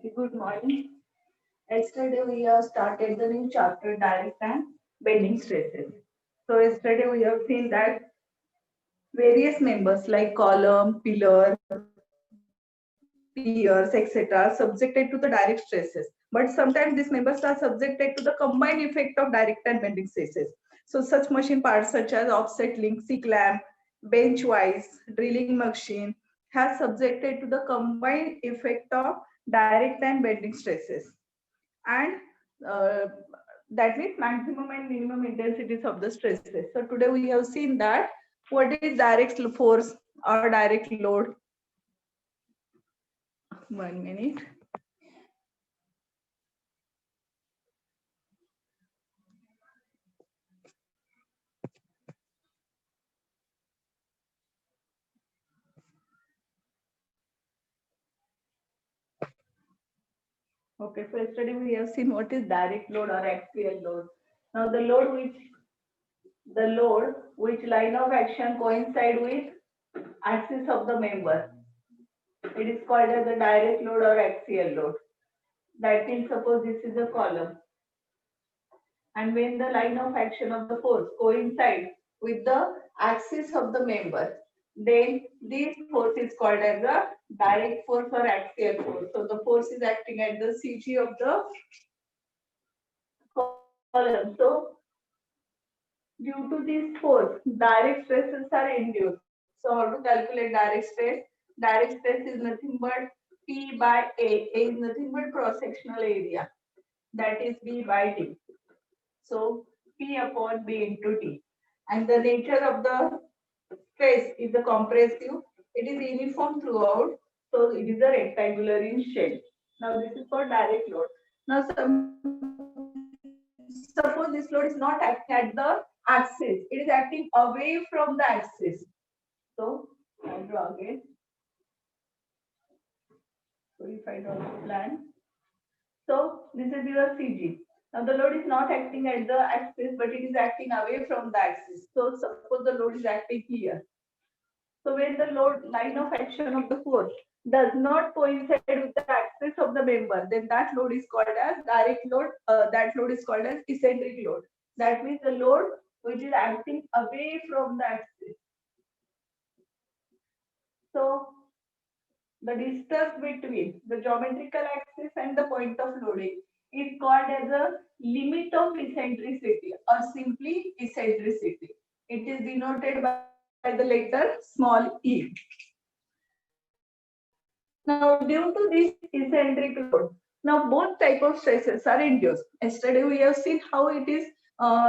Okay, good morning. Yesterday we have started the new chapter, direct and bending stresses. So yesterday we have seen that various members like column, pillar, piers, etc. are subjected to the direct stresses. But sometimes these members are subjected to the combined effect of direct and bending stresses. So such machine parts such as offset link, C clamp, bench vise, drilling machine has subjected to the combined effect of direct and bending stresses. And uh, that means maximum and minimum intensities of the stresses. So today we have seen that what is direct force or direct load. 1 minute. Okay, so yesterday we have seen what is direct load or axial load. Now the load which line of action coincide with axis of the member. It is called as the direct load or axial load. That means suppose this is a column, and when the line of action of the force coincides with the axis of the member, then this force is called as a direct force or axial force. So the force is acting at the CG of the column. So due to this force, direct stresses are induced. So how to calculate direct stress? Direct stress is nothing but P by A. A is nothing but cross-sectional area. That is B by D. So P upon B into T. And the nature of the stress is a compressive. It is uniform throughout. So it is a rectangular in shape. Now this is for direct load. Now suppose this load is not acting at the axis. It is acting away from the axis. So I'll draw again. So if I draw the plan. So this is your CG. Now the load is not acting at the axis, but it is acting away from the axis. So suppose the load is acting here. So when the load line of action of the force does not coincide with the axis of the member, then that load is called as direct load. That load is called as eccentric load. That means the load which is acting away from the axis. So the distance between the geometrical axis and the point of loading is called as a limit of eccentricity or simply eccentricity. It is denoted by the letter small e. Now, due to this eccentric load, now both type of stresses are induced. Yesterday we have seen how it is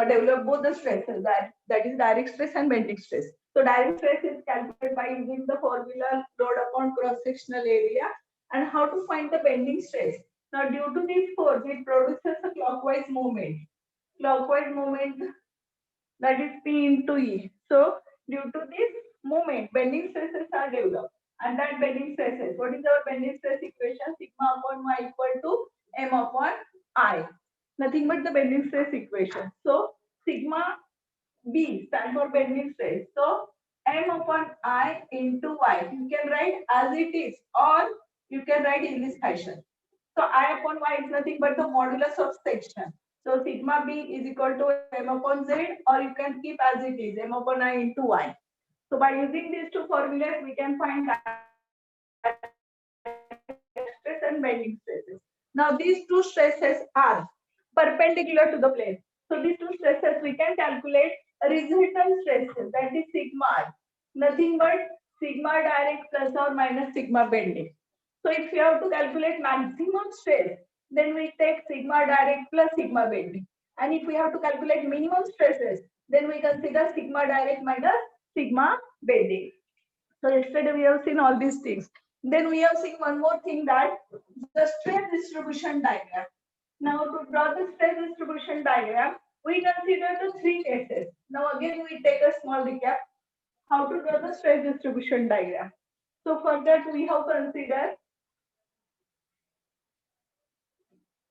developed both the stresses, that is direct stress and bending stress. So direct stress is calculated by using the formula load upon cross-sectional area, and how to find the bending stress. Now due to this force, it produces a clockwise movement. Clockwise movement, that is P into E. So due to this movement, bending stresses are developed. And that bending stresses, what is our bending stress equation? Sigma upon y equal to m upon I. Nothing but the bending stress equation. So sigma B stands for bending stress. So m upon I into y. You can write as it is, or you can write in this fashion. So I upon y is nothing but the modulus of section. So sigma B is equal to m upon z, or you can keep as it is, m upon I into y. So by using these two formulas, we can find stress and bending stresses. Now these two stresses are perpendicular to the plane. So these two stresses we can calculate resultant stresses, that is sigma, nothing but sigma direct plus or minus sigma bending. So if you have to calculate maximum stress, then we take sigma direct plus sigma bending. And if we have to calculate minimum stresses, then we consider sigma direct minus sigma bending. So yesterday we have seen all these things. Then we have seen one more thing, that the stress distribution diagram. Now to draw the stress distribution diagram, we consider the three cases. Now again we take a small recap. How to draw the stress distribution diagram. So for that we have considered,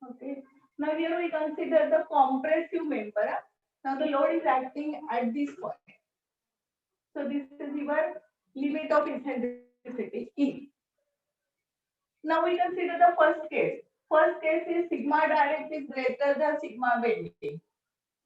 okay. Now here we consider the compressive member. Now the load is acting at this point. So this is your limit of eccentricity, E. Now we consider the first case. First case is sigma direct is greater than sigma bending.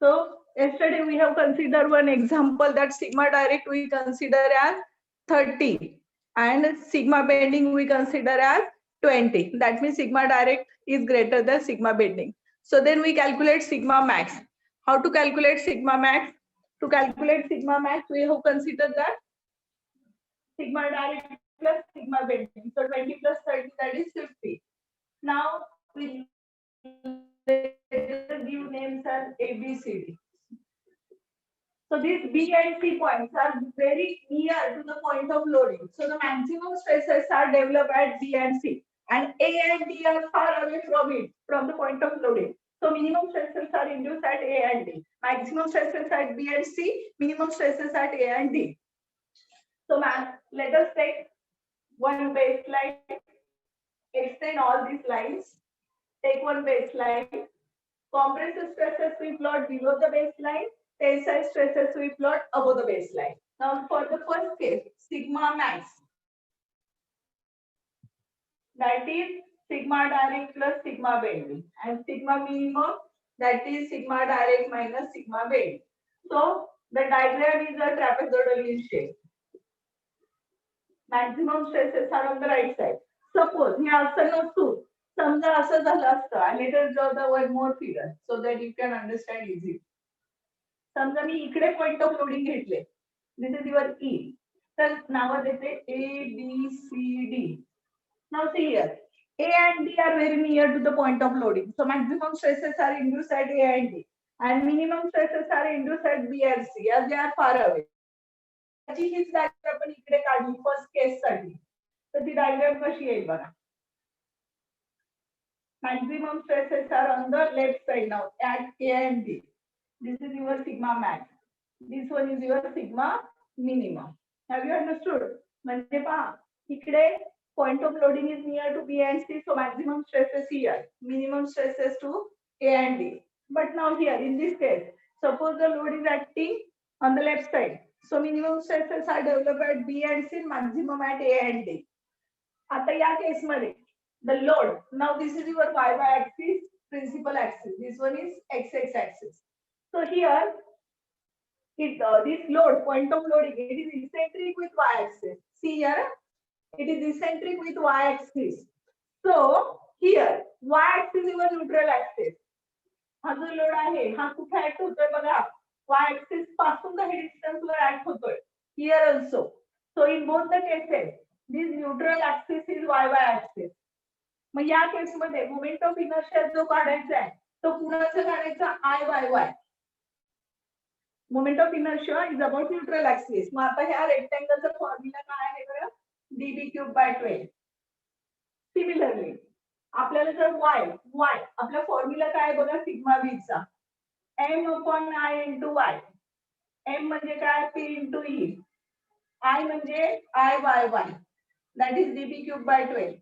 So yesterday we have considered one example that sigma direct we consider as 30 and sigma bending we consider as 20. That means sigma direct is greater than sigma bending. So then we calculate sigma max. How to calculate sigma max? To calculate sigma max, we have considered that sigma direct plus sigma bending. So 20 plus 30, that is 50. Now we give names as A, B, C, D. So these B and C points are very near to the point of loading. So the maximum stresses are developed at B and C, and A and D are far away from it, from the point of loading. So minimum stresses are induced at A and D. Maximum stresses at B and C, minimum stresses at A and D. So let us take one baseline, extend all these lines, take one baseline. Compressive stresses we plot below the baseline, tensile stresses we plot above the baseline. Now for the first case, sigma max, that is sigma direct plus sigma bending, and sigma minimum, that is sigma direct minus sigma bending. So the diagram is a trapezoidal in shape. Maximum stresses are on the right side. Suppose हे असं नसून समजा असं झालं असतं, and let us draw the one more figure so that you can understand easily. समजा मी इकडे point of loading घेतले, दिस इज युअर ई, तर नाव देते A B C D. Now see here, A and D are very near to the point of loading, so maximum stresses are induced at A and D, and minimum stresses are induced at B and C as they are far away. हीच diagram आपण इकडे काढली first case साठी, तर ती diagram कशी येईल बघा. Maximum stresses are on the left side now at A and D. This is your sigma max. This one is your sigma minimum. Have you understood? म्हणजे पहा, इकडे point of loading is near to B and C, so maximum stresses here, minimum stresses to A and D. But now here in this case, suppose the load is acting on the left side, so minimum stresses are developed at B and C, maximum at A and D. आता या case मध्ये the load, now this is your y axis, principal axis, this one is x axis. So here this load, point of loading, it is eccentric with y axis. See here, it is eccentric with y axis. So here y axis is your neutral axis. हा जो load आहे हा कुठे act होतोय बघा, y axis पासून काही distance वर act होतोय. Here also. So in both the cases, this neutral axis is y axis. मग या केस मध्ये मोमेंट ऑफ इनर्शिया जो काढायचा आहे तो कुणाचा काढायचा, I Y Y. Moment of inertia is about neutral axis. मग आता ह्या रेक्टँगलचा फॉर्म्युला काय आहे बरं, db क्यूब बाय 12. सिमिलरली आपल्याला जर वाय आपला फॉर्म्युला काय बघा, सिग्मा व्ही चा m upon I into Y. m म्हणजे काय, p इंटू ई. आय म्हणजे I Y Y, that is db cube by 12.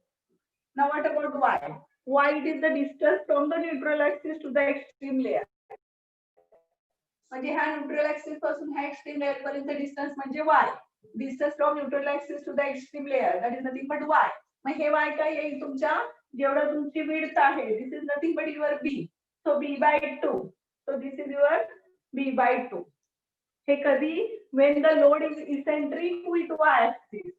Now what about y? Y, it is the distance from the neutral axis to the extreme layer. म्हणजे ह्या neutral axis पासून ह्या extreme layer पर्यंत distance म्हणजे y. Distance from neutral axis to the extreme layer, that is nothing but y. मग हे y काय येईल तुमच्या, जेवढं तुमची विड्थ आहे, this is nothing but your b. So b by 2. So this is your b by 2. हे कधी, when the load is eccentric with y axis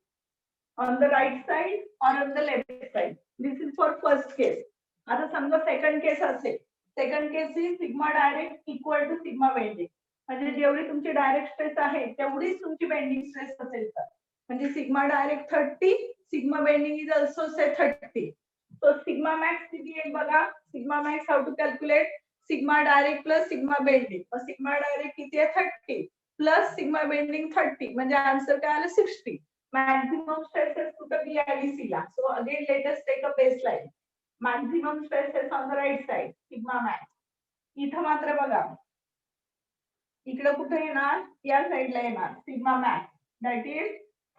on the right side or on the left side. This is for first case. आता समजा second case असेल, second case is sigma direct equal to sigma bending. म्हणजे जेवढी तुमची direct stress आहे तेवढीच तुमची bending stress असेल तर, म्हणजे sigma direct 30, sigma bending is also say 30. So sigma max किती आहे बघा, sigma max how to calculate, sigma direct plus sigma bending. Sigma direct किती आहे, 30 प्लस सिग्मा बेंडिंग 30, म्हणजे आन्सर काय आलं, 60. Maximum stresses to the B and C La. So again, let us take a baseline. Maximum stresses on the right side, sigma max. इथं मात्र बघा, इकडे कुठे येणार, या साइडला येणार sigma max, that is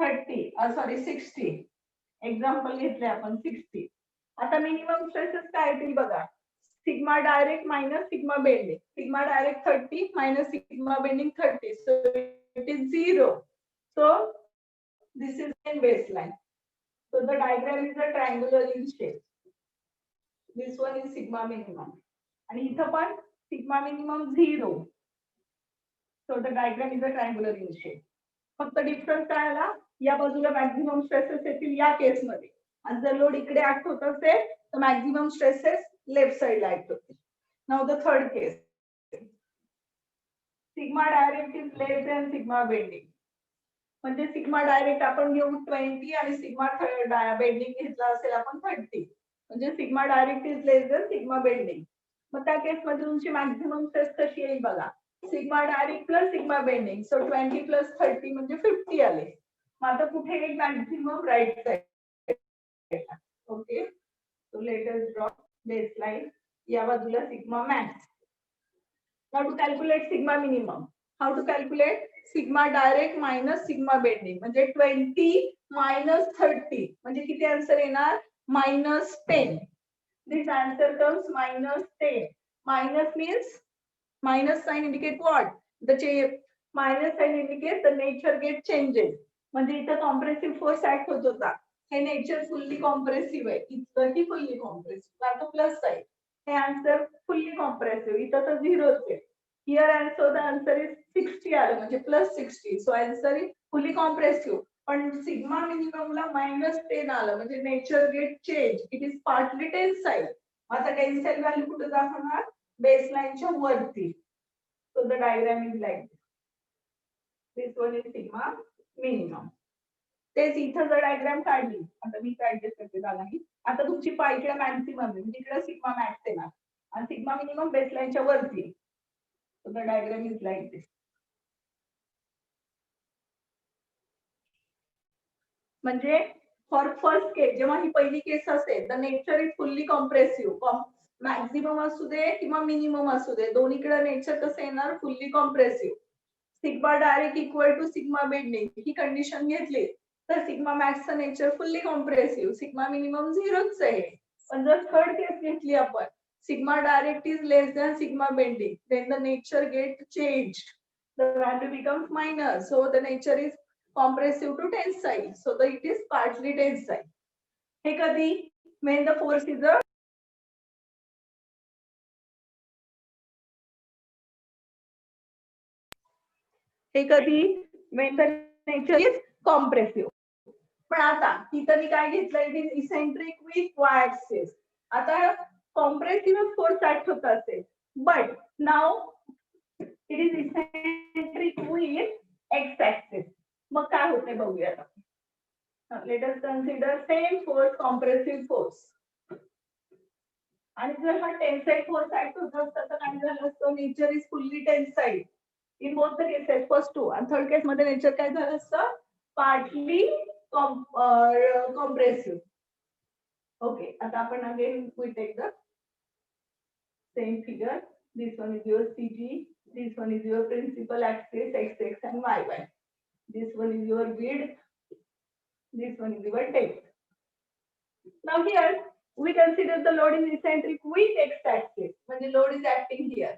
30 60. Example घेतले आपण 60. आता मिनिमम स्ट्रेसेस काय येतील बघा, sigma direct minus sigma bending. Sigma direct 30 minus sigma bending 30, so it is 0. So this is in baseline. So the diagram is a triangular in shape. This one is sigma minimum. And इथं पण sigma minimum 0. So the diagram is a triangular in shape. फक्त difference काय आला, या बाजूला maximum stresses येतील या case मध्ये, आणि जर लोड इकडे ऍक्ट होत असेल तर मॅक्झिमम स्ट्रेसेस लेफ्ट साइडला ऍक्ट होतील. Now the third case, sigma direct is less than sigma bending. म्हणजे सिग्मा डायरेक्ट आपण घेऊ 20 आणि सिग्मा बेंडिंग घेतला असेल आपण 30. म्हणजे sigma direct is less than sigma bending. मग त्या केस मध्ये तुमची मॅक्झिमम स्ट्रेस कशी येईल बघा, sigma direct plus sigma bending. So 20 plus 30 म्हणजे 50 आले. मग आता कुठे एक maximum right side. Okay, so let us draw baseline. या बाजूला sigma max. Now to calculate sigma minimum, how to calculate? Sigma direct minus sigma bending. म्हणजे 20 minus 30 म्हणजे किती आन्सर येणार? -10. This answer comes -10. Minus means minus sign indicate what? Minus sign indicate the nature get changes. म्हणजे इथं compressive force act होत होता, हे nature fully compressive आहे, इथं फुल्ली कॉम्प्रेसिव्ह. आता प्लस साईड, हे आन्सर फुल्ली कॉम्प्रेसिव्ह, इथं तर 0च आहे. Here answer the answer is 60 आलं म्हणजे +60. So answer is fully compressive. पण सिग्मा मिनिममला -10 आलं म्हणजे nature get change, it is partly tensile. आता टेन्साईल व्हॅल्यू कुठे दाखवणार? बेसलाइनच्या वरती. So the diagram is like this one is sigma minimum. तेच इथं जर डायग्राम काढली, आता मी ऍडजस्ट करते नाही, आता तुमची इकडे मॅक्सिमम आहे म्हणजे इकडे सिग्मा मॅक्स येणार आणि सिग्मा मिनिमम बेसलाइनच्या वरती. So the diagram is like this. म्हणजे फॉर फर्स्ट केस, जेव्हा ही पहिली केस असेल, the nature is fully compressive. Maximum असू दे किंवा मिनिमम असू दे, दोन्हीकडे नेचर कसं येणार? Fully compressive. Sigma direct equal to sigma bending ही कंडिशन घेतली तर सिग्मा मॅक्सचं nature fully compressive, sigma minimum 0च आहे. पण जर थर्ड केस घेतली आपण, sigma direct is less than sigma bending, then the nature get changed, the value becomes minus. So the nature is compressive to tensile, so that it is partly tensile. हे कधी? when the force is a हे कधी? when the nature is compressive. पण आता इथं मी काय घेतलं? It is eccentric with y axis. आता compressive force act होत असेल, but now it is eccentric with x axis. मग काय होते बघूया. Let us consider same force, compressive force. आणि जर हा टेन्साईल फोर्स ऍक्ट होत असता तर काय झालं असतं? Nature is fully tensile in both the cases, first two. आणि थर्ड केस मध्ये नेचर काय झालं असतं? Partly compressive. ओके, आता आपण again we take the same figure. This one is your CG, this one is your principal axis x and y. This one is your width, this one is your depth. Now here we consider the load is eccentric with x-axis. When the load is acting here,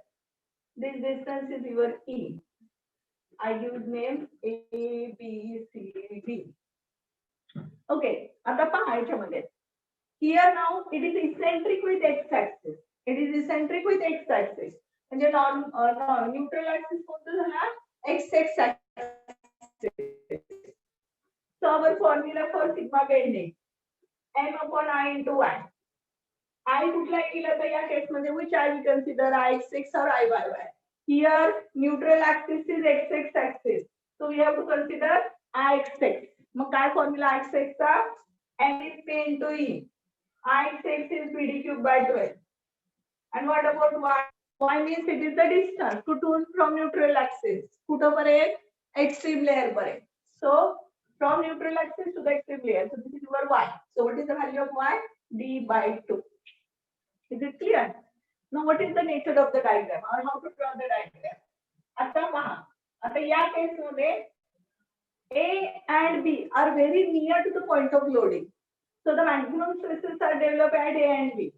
this distance is your E. I give name A, B, C, D. Okay, आता पहा याच्यामध्ये. Here now it is eccentric with x-axis. It is eccentric with x-axis. म्हणजे neutral axis कोणता झाला? x-axis. So our formula for sigma bending, m upon I into y. I कुठला केला तर या केस मध्ये which I will consider I(x) or I(y)y). Here neutral axis is x axis, so we have to consider I(x). मग काय formula I(x) चा? m is p into e. I(x) is pd cube by 12. And what about y? Y means it is the distance to and from neutral axis. कुठं पर्यंत? Extreme layer पर्यंत. So from neutral axis to the extreme layer. So this is your y. So what is the value of y? D by 2. Is it clear? Now what is the nature of the diagram or how to draw the diagram? आता पहा, आता या case मध्ये A and B are very near to the point of loading. So the maximum stresses are developed at A and B.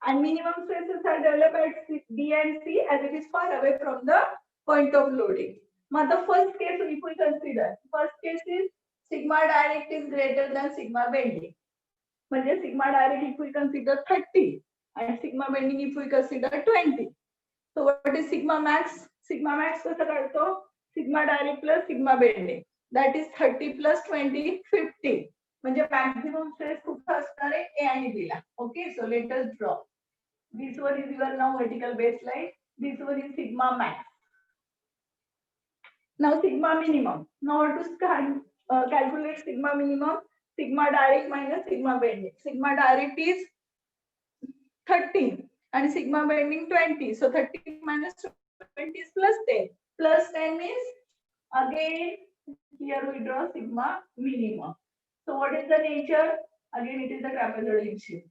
And minimum stresses are developed at B and C as it is far away from the point of loading. Now the first case if we consider, first case is sigma direct is greater than sigma bending. म्हणजे sigma direct if we consider 30 and sigma bending if we consider 20. So what is sigma max? Sigma max कसं काढतो? Sigma direct plus sigma bending. That is 30 plus 20, 50. म्हणजे maximum stress कुठं असणार आहे? A आणि B La. Okay, so let us draw. This one is your now vertical baseline. This one is sigma max. Now sigma minimum. Now to calculate sigma minimum, sigma direct minus sigma bending. Sigma direct is 30 and sigma bending 20. So 30 minus 20 is plus 10. Plus 10 means again here we draw sigma minimum. So what is the nature? Again it is the trapezoidal shape.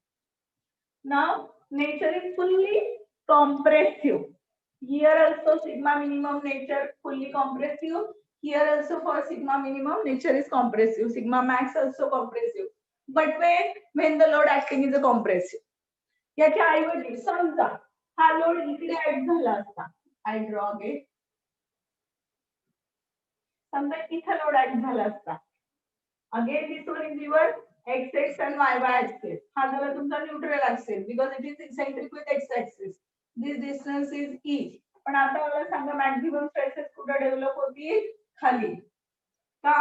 Now nature is fully compressive. Here also sigma minimum nature fully compressive. Here also for sigma minimum nature is compressive. Sigma max also compressive. But when the load acting is a compressive. याच्या ऐवजी समजा हा load इकडे add झाला असता. I draw again. समजा इथे load add झाला असता. Again this one is your X X and y axis. हा झाला तुमचा neutral axis because it is eccentric with X axis. This distance is E. पण आता मला सांगा मॅक्सिमम स्ट्रेसेस कुठे डेव्हलप होतील? खाली. का?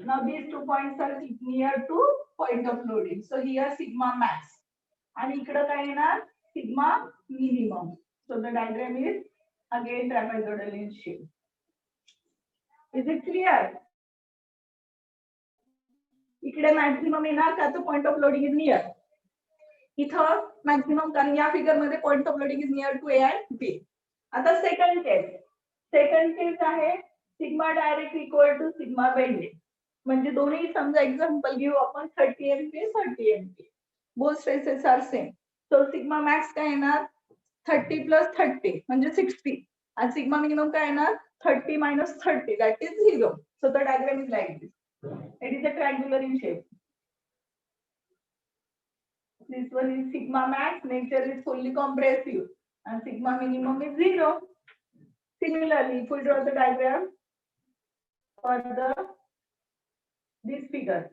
Now these 2 points are near to point of loading. So here sigma max. आणि इकडे काय येणार? Sigma minimum. So the diagram is again trapezoidal in shape. Is it clear? इकडे मॅक्सिमम येणार का? तो point of loading is near. इथं maximum कारण या फिगर मध्ये point of loading is near to A and B. आता सेकंड केस. सेकंड केस आहे sigma direct equal to sigma bending. म्हणजे दोन्ही समजा एक्झाम्पल घेऊ आपण 30 MPa 30 MPa. both stresses are same. So sigma max काय येणार? 30 plus 30 म्हणजे 60. And sigma minimum काय येणार? 30 minus 30 that is 0. So the diagram is like this. It is a triangular in shape. This one is sigma max, nature is fully compressive and sigma minimum is 0. Similarly, if we draw the diagram for this figure,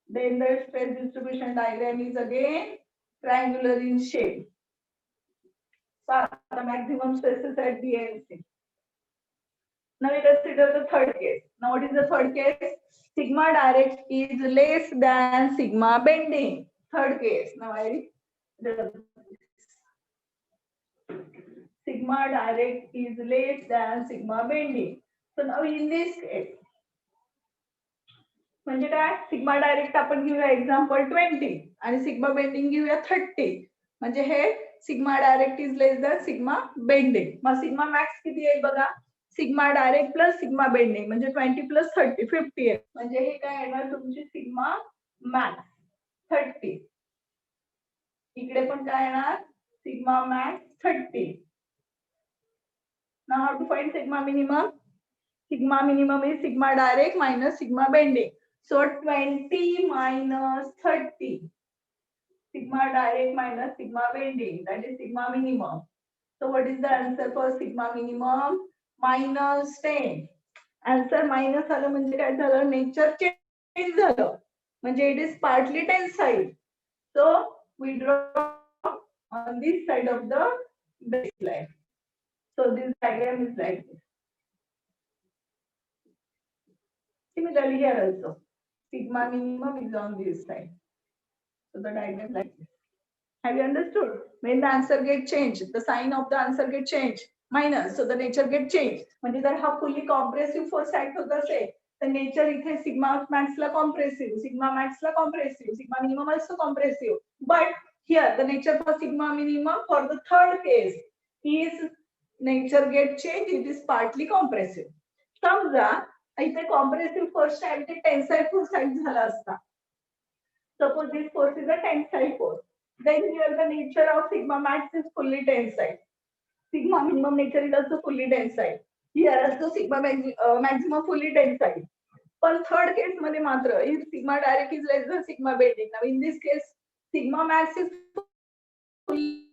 then the stress distribution diagram is again triangular in shape. So the maximum stresses at B and C. Now we consider the third case. Now what is the third case? Sigma direct is less than sigma bending. Third case. Now I sigma direct is less than sigma bending. So now in this case, म्हणजे काय? Sigma direct आपण घेऊया example 20 आणि sigma bending घेऊया 30. म्हणजे हे sigma direct is less than sigma bending. मग sigma max किती येईल बघा? Sigma direct plus sigma bending म्हणजे 20 प्लस 30 50 आहे. म्हणजे हे काय येणार तुमची सिग्मा मॅक्स 30. इकडे पण काय येणार? Sigma max 30. Now how to find sigma minimum? Sigma minimum is sigma direct minus sigma bending. So 20 minus 30. Sigma direct minus sigma bending. That is sigma minimum. So what is the answer for sigma minimum? Minus 10. Answer minus आलं म्हणजे काय झालं? Nature change झालं. म्हणजे it is partly tensile. So we draw on this side of the baseline. So this diagram is like this. Similarly here also. Sigma minimum is on this side. So the diagram like this. Have you understood? When the answer get changed, the sign of the answer get changed. Minus, so the nature get changed. म्हणजे जर हा fully compressive force act होत असेल, तर nature इथे sigma max La compressive, sigma max La compressive, sigma minimum also compressive. But here the nature for sigma minimum for the third case is nature get changed. It is partly compressive. समजा इथे compressive force ऐवजी tensile force act झाला असता. Suppose this force is a tensile force. Then here the nature of sigma max is fully tensile. Sigma minimum nature is also fully tensile. Here also sigma maximum fully tensile. पण third case मध्ये मात्र if sigma direct is less than sigma bending. Now in this case sigma max is fully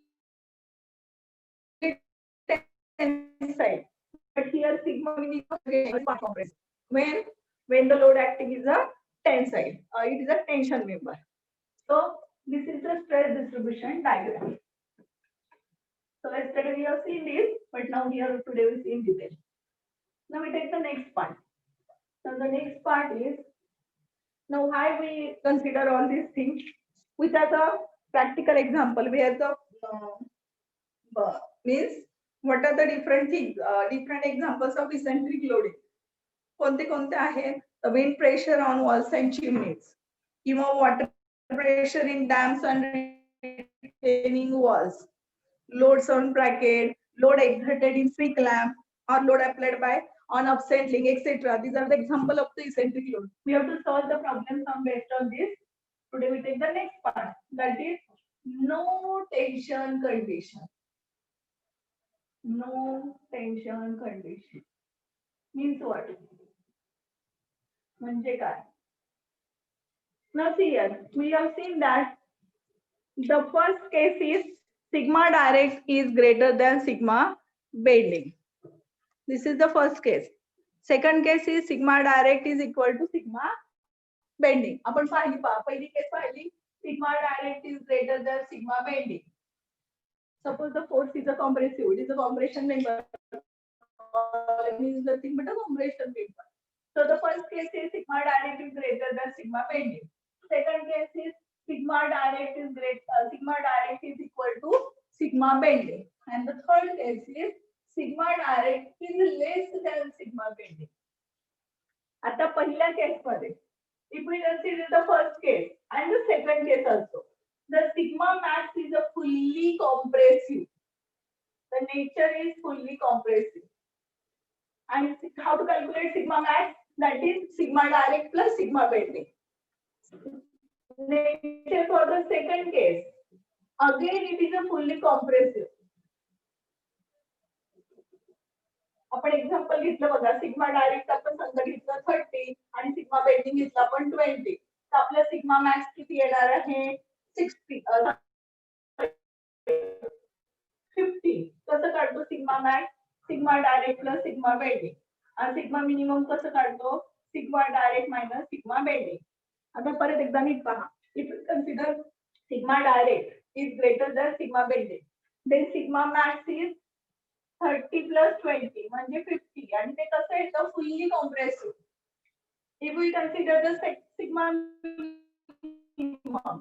tensile. But here sigma minimum is compressive. When the load acting is a tensile. It is a tension member. So this is the stress distribution diagram. So yesterday we have seen this, but now here today we see in detail. Now we take the next part. So the next part is, now why we consider all these things with as a practical example. We have the means what are the different things, different examples of eccentric loading. कोणते कोणते आहेत? The wind pressure on walls and chimneys, किंवा water pressure in dams and retaining walls, loads on bracket, load exerted in stick lamp, or load applied by on upset link, etc. These are the example of the eccentric load. We have to solve the problems based on this. Today we take the next part, that is no tension condition. No tension condition means what? म्हणजे काय? Now see here, we have seen that the first case is sigma direct is greater than sigma bending. This is the first case. Second case is sigma direct is equal to sigma bending. आपण पहिली case पाहिली, sigma direct is greater than sigma bending. Suppose the force is a compressive, it is a compression member. It means nothing but a compression member. So the first case is sigma direct is greater than sigma bending. Second case is sigma direct is equal to sigma bending. And the third case is sigma direct is less than sigma bending. आता पहिल्या case मध्ये, if we consider the first case and the second case also, the sigma max is a fully compressive. The nature is fully compressive. And how to calculate sigma max? That is sigma direct plus sigma bending. Nature for the second case, again it is a fully compressive. आपण example घेतलं बघा, sigma direct आपण समजा घेतलं 30 आणि sigma bending घेतलं आपण 20. तर आपला सिग्मा मॅक्स किती येणार आहे? 60 50. कसं काढतो sigma max? Sigma direct plus sigma bending. आणि सिग्मा मिनिमम कसं काढतो? Sigma direct minus sigma bending. आता परत एकदा नीट पहा. If you consider sigma direct is greater than sigma bending, then sigma max is 30 plus 20 म्हणजे 50. आणि ते कसं येतं? Fully compressive. If we consider the sigma minimum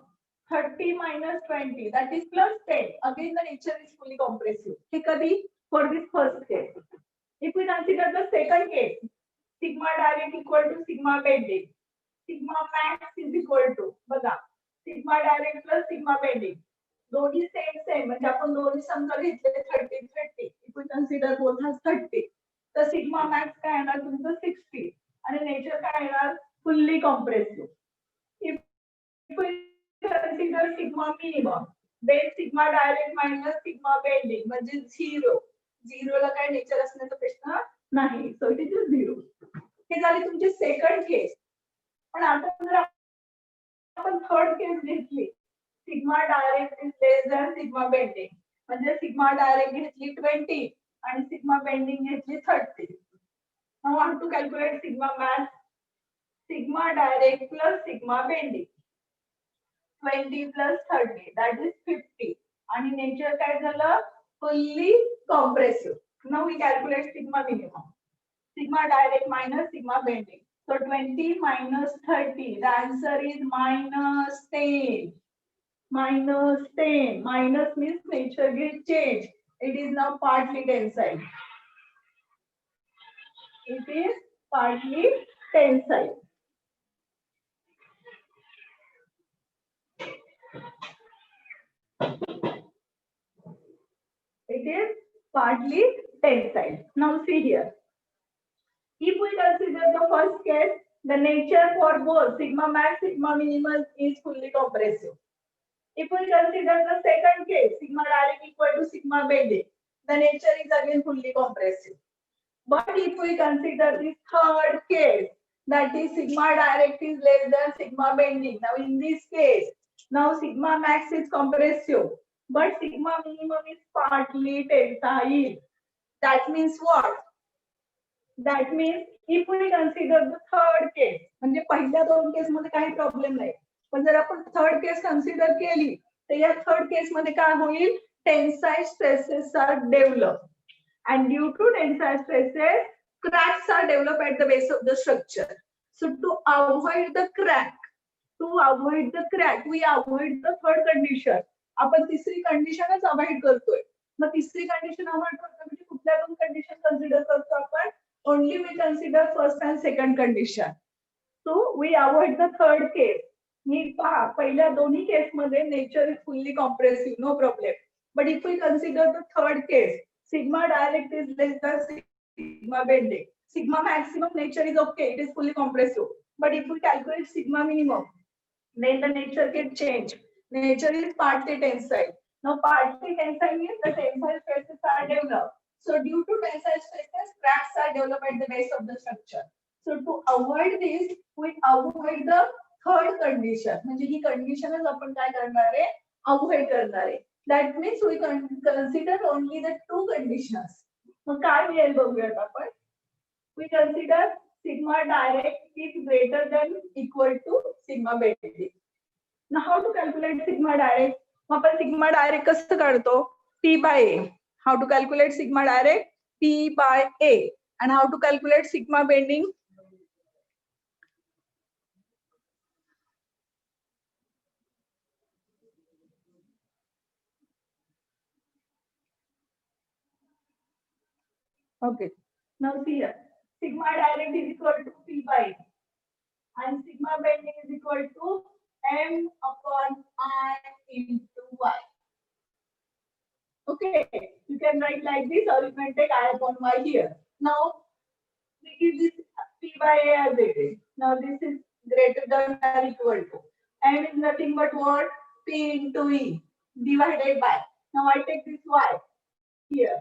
30 minus 20, that is plus 10. Again the nature is fully compressive. हे कधी? For this first case. If we consider the second case, sigma direct equal to sigma bending, sigma max is equal to बघा sigma direct plus sigma bending, दोन्ही same म्हणजे आपण दोन्ही समजा घेतले 30 30. If we consider both as 30, तर sigma max काय येणार तुमचं 60 आणि नेचर काय येणार? Fully compressive. If we consider sigma minimum, then sigma direct minus sigma bending म्हणजे 0. 0 ला काय नेचर असण्याचा प्रश्न नाही. So it is 0. हे झाले तुमचे सेकंड केस. पण आता जर आपण थर्ड केस घेतली, sigma direct is less than sigma bending म्हणजे सिग्मा डायरेक्ट घेतली 20 आणि सिग्मा बेंडिंग घेतली 30. Now how to calculate sigma max? Sigma direct plus sigma bending 20 plus 30, that is 50. आणि नेचर काय झालं? Fully compressive. Now we calculate sigma minimum. Sigma direct minus sigma bending. So 20 minus 30, the answer is minus 10. Minus 10. Minus means nature will change. It is now partly tensile. It is partly tensile. It is partly tensile. Now see here. If we consider the first case, the nature for both sigma max, sigma minimum is fully compressive. If we consider the second case, sigma direct equal to sigma bending, the nature is again fully compressive. But if we consider this third case, that is sigma direct is less than sigma bending. Now in this case, now sigma max is compressive, but sigma minimum is partly tensile. That means what? That means if we consider the third case, म्हणजे पहिल्या पहिल्या दोन case मध्ये काही problem नाही, पण जर आपण थर्ड केस कन्सिडर केली तर या थर्ड केस मध्ये काय होईल, tensile stresses are develop and due to tensile stresses cracks are developed at the base of the structure. So to avoid the crack we avoid the third condition. आपण तिसरी कंडिशनच avoid करतोय. मग तिसरी condition avoid करतो म्हणजे कुठल्या दोन condition consider करतो आपण, only we consider first and second condition. So we avoid the third case. मी पहा पहिल्या दोन्ही केस मध्ये nature is fully compressive, no problem. But if we consider the third case, sigma direct is less than sigma bending. Sigma maximum nature is okay, it is fully compressive. But if we calculate sigma minimum, then the nature can change. Nature is partly tensile. Now partly tensile means the tensile stresses are developed. So due to tensile stresses, cracks are developed at the base of the structure. So to avoid this, we avoid the third condition. म्हणजे ही कंडिशनच आपण काय करणार आहे, avoid करणार आहे. That means we can consider only the two conditions. मग काय मिळेल बघूयात आपण. We consider sigma direct is greater than equal to sigma bending. Now how to calculate sigma direct? मग आपण sigma direct कसं काढतो, P by A. How to calculate sigma direct? P by A. And how to calculate sigma bending? Okay. Now see here. Sigma direct is equal to P by A. And sigma bending is equal to M upon I into Y. Okay. You can write like this or you can take I upon Y here. Now, we give this P by A as it is. Now, this is greater than or equal to. M is nothing but what? P into E divided by. Now, I take this Y here.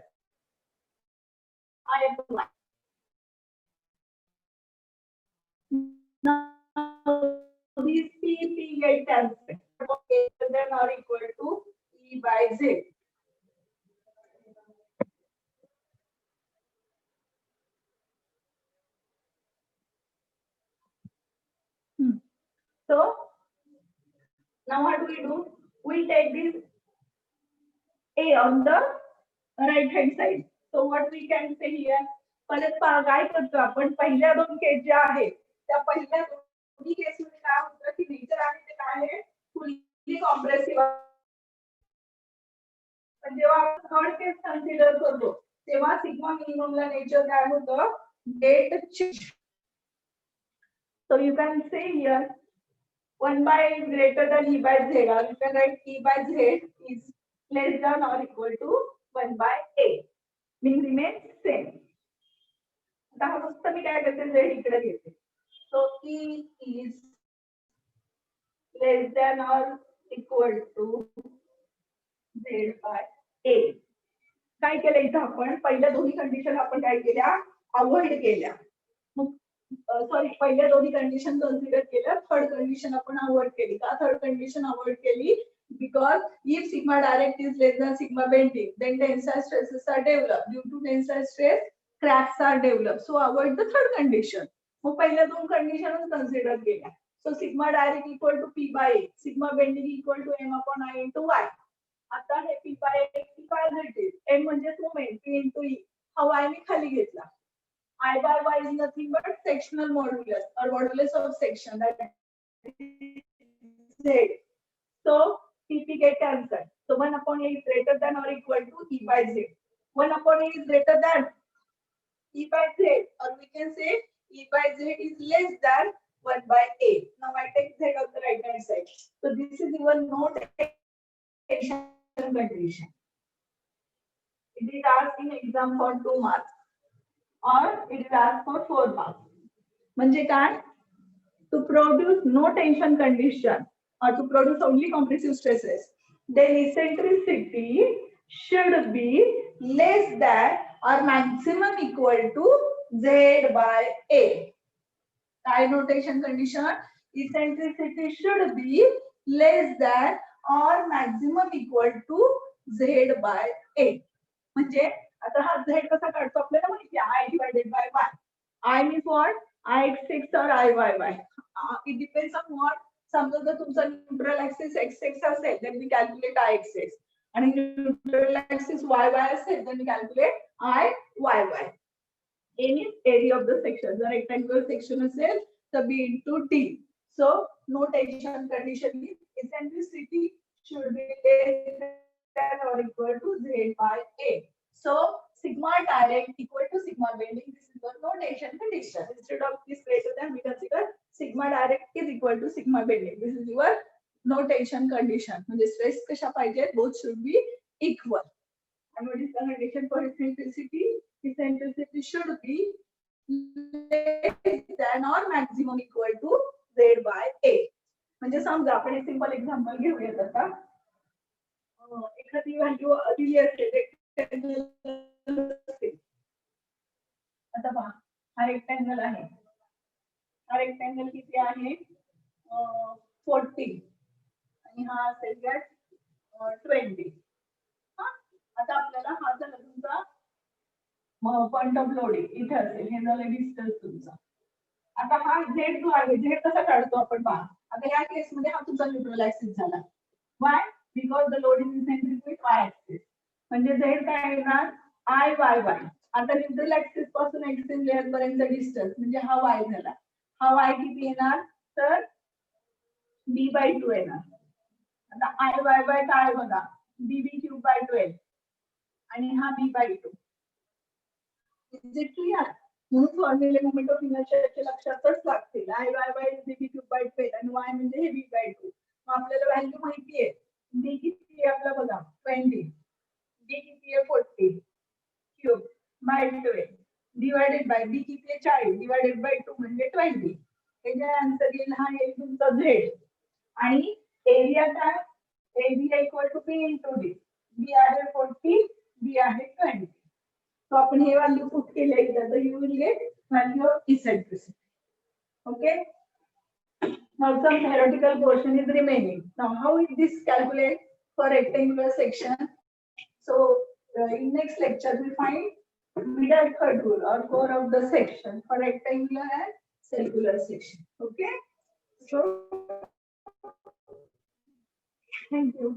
I upon Y. Now, this P get cancelled. Greater than or equal to E by Z. So, now what do we do? We take this A on the right hand side. So what we can say here, परत काय करतो आपण, पहिल्या दोन case ज्या आहेत त्या पहिल्या दोन्ही केस मध्ये काय होतं की नेचर आहे ते काय आहे, फुल्ली कॉम्प्रेसिव्ह. पण जेव्हा आपण थर्ड केस कन्सिडर करतो तेव्हा सिग्मा मिनिममला नेचर काय होतं, डेट change. So you can say here 1 by A is greater than E by Z, or you can write E by Z is less than or equal to 1 by A. Means remains same. आता हा फक्त मी काय करते, Z इकडे घेते. So E is less than or equal to Z by A. काय केलं इथं आपण, पहिल्या दोन्ही कंडिशन आपण काय केल्या, अवॉइड केल्या. मग सॉरी, पहिल्या दोन्ही कंडिशन कन्सिडर केल्या, थर्ड कंडिशन आपण अवॉइड केली. का थर्ड कंडिशन अवॉइड केली? Because if sigma direct is less than sigma bending, then tensile stresses are developed. Due to tensile stress, cracks are developed. So avoid the third condition. मग पहिल्या दोन कंडिशनच consider केल्या. So sigma direct equal to P by A, sigma bending equal to M upon I into Y. आता हे P by A as it is. M म्हणजे moment, P into E. हा Y मी खाली घेतला. I by Y is nothing but sectional modulus or modulus of section, that is Z. So TP get cancelled. So 1 upon A is greater than or equal to E by Z. 1 upon A is greater than E by Z, or we can say E by Z is less than 1 by A. Now I take Z on the right hand side. So this is even no tension condition. It is asked in exam for 2 marks. Or it is asked for 4 marks. म्हणजे काय? To produce no tension condition or to produce only compressive stresses, then eccentricity should be less than or maximum equal to Z by A. काय notation condition? Eccentricity should be less than or maximum equal to Z by A. म्हणजे आता हा Z कसा काढतो आपल्याला माहिती आहे, I divided by Y. I means what? I x6 or I y y. It depends on what. समजा जर तुमचा न्यूट्रल ऍक्सिस x x असेल then we calculate I x x. आणि न्यूट्रल ऍक्सिस y y असेल then we calculate I y y. Any area of the section. जर rectangular section असेल तर b into d. So notation condition is eccentricity should be less than or equal to z by a. So sigma direct equal to sigma bending. This is the notation condition. Instead of this greater than, we consider sigma direct is equal to sigma bending. This is your notation condition. म्हणजे stress कशा पाहिजे? Both should be equal. And what is the condition for eccentricity? Eccentricity should be less than or maximum equal to z by a. म्हणजे समजा आपण एक simple example घेऊयात आता. एखादी व्हॅल्यू दिली असेल आता पहा, हा रेक्टँगल आहे. हा रेक्टँगल किती आहे? 40 आणि हा असेल 20. आता आपल्याला हा झाला तुमचा पॉइंट ऑफ लोडिंग इथे असेल. हे झालं डिस्टन्स तुमचा. आता हा झेड जो आहे, झेड कसा काढतो आपण पहा. आता या केस मध्ये हा तुमचा न्यूट्रल ऍक्सिस झाला. Why? Because the load is eccentric with Y axis. म्हणजे झेड काय येणार? I Y Y. आता न्यूट्रल ऍक्सिस पासून एक्स्ट्रीम लेअर पर्यंत डिस्टन्स म्हणजे हा वाय झाला. हा वाय किती येणार? तर b/2 येणार. आता आय वाय वाय काय बघा, bb³/12 आणि हा b/2. Is it clear? म्हणून फॉर्म्युले मोमेंट ऑफ इनर्शियाचे लक्षातच लागतील. आय वाय वाय bb³/12 आणि वाय म्हणजे हे b/2. मग आपल्याला व्हॅल्यू माहिती आहे. b किती आहे आपला बघा 20. b किती आहे 40 cube by 12 divided by b किती आहे 40 डिवाइडेड बाय 2 म्हणजे 20. हे जे आन्सर येईल हा येईल तुमचा झेड. आणि एरिया काय? Area equal to p into d. b आहे 40, b आहे 20. So आपण हे व्हॅल्यू पुट केले तर you will get value of eccentricity. Okay. Now some theoretical portion is remaining. Now how is this calculate for rectangular section? So in next lecture we find middle third rule or core of the section for rectangular and circular section. Okay. So thank you.